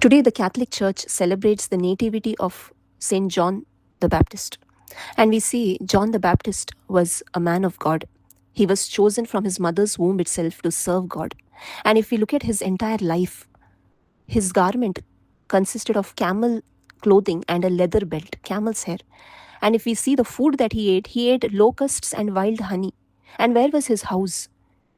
Today, the Catholic Church celebrates the nativity of Saint John the Baptist. And we see John the Baptist was a man of God. He was chosen from his mother's womb itself to serve God. And if we look at his entire life, his garment consisted of camel clothing and a leather belt, camel's hair. And if we see the food that he ate locusts and wild honey. And where was his house?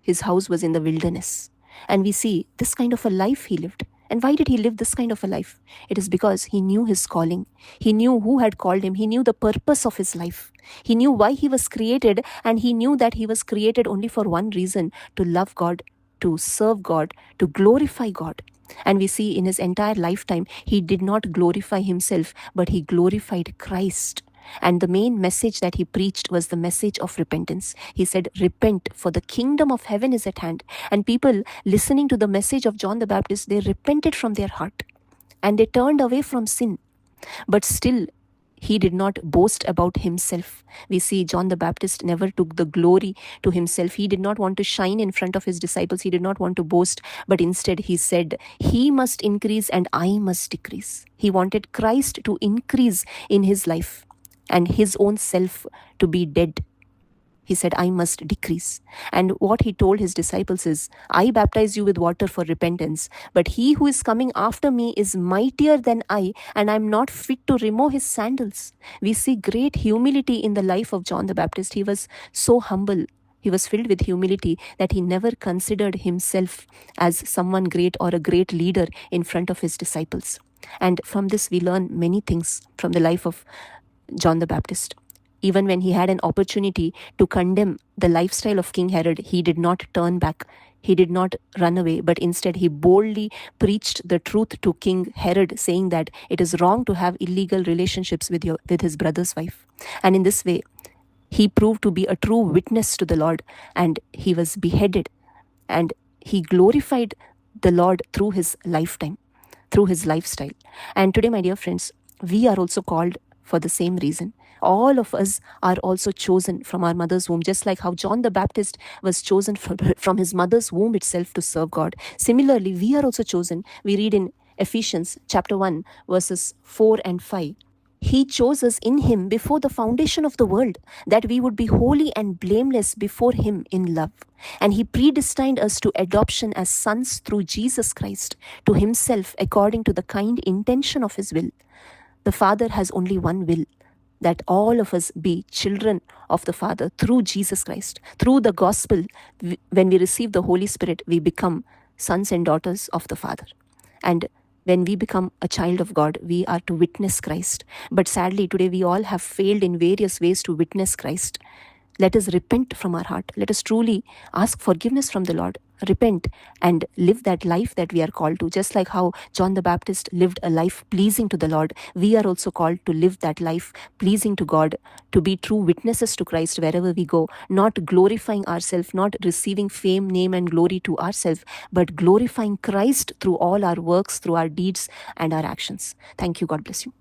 His house was in the wilderness. And we see this kind of a life he lived. And why did he live this kind of a life? It is because he knew his calling. He knew who had called him. He knew the purpose of his life. He knew why he was created, and he knew that he was created only for one reason: to love God, to serve God, to glorify God. And we see in his entire lifetime, he did not glorify himself, but he glorified Christ. And the main message that he preached was the message of repentance. He said, repent, for the kingdom of heaven is at hand. And people listening to the message of John the Baptist, they repented from their heart and they turned away from sin. But still, he did not boast about himself. We see John the Baptist never took the glory to himself. He did not want to shine in front of his disciples. He did not want to boast, but instead he said, he must increase and I must decrease. He wanted Christ to increase in his life and his own self to be dead. He said, I must decrease. And what he told his disciples is, I baptize you with water for repentance, but he who is coming after me is mightier than I, and I am not fit to remove his sandals. We see great humility in the life of John the Baptist. He was so humble. He was filled with humility that he never considered himself as someone great or a great leader in front of his disciples. And from this we learn many things from the life of John the Baptist. Even when he had an opportunity to condemn the lifestyle of King Herod, he did not turn back. He did not run away, but instead he boldly preached the truth to King Herod, saying that it is wrong to have illegal relationships with his brother's wife. And in this way, he proved to be a true witness to the Lord, and he was beheaded. And he glorified the Lord through his lifetime, through his lifestyle. And today, my dear friends, we are also called for the same reason. All of us are also chosen from our mother's womb, just like how John the Baptist was chosen from his mother's womb itself to serve God. Similarly, we are also chosen. We read in Ephesians chapter 1, verses 4 and 5. He chose us in him before the foundation of the world, that we would be holy and blameless before him in love. And he predestined us to adoption as sons through Jesus Christ, to himself according to the kind intention of his will. The Father has only one will, that all of us be children of the Father through Jesus Christ. Through the gospel, when we receive the Holy Spirit, we become sons and daughters of the Father. And when we become a child of God, we are to witness Christ. But sadly, today we all have failed in various ways to witness Christ. Let us repent from our heart. Let us truly ask forgiveness from the Lord. Repent and live that life that we are called to. Just like how John the Baptist lived a life pleasing to the Lord, we are also called to live that life pleasing to God, to be true witnesses to Christ wherever we go, not glorifying ourselves, not receiving fame, name, and glory to ourselves, but glorifying Christ through all our works, through our deeds and our actions. Thank you. God bless you.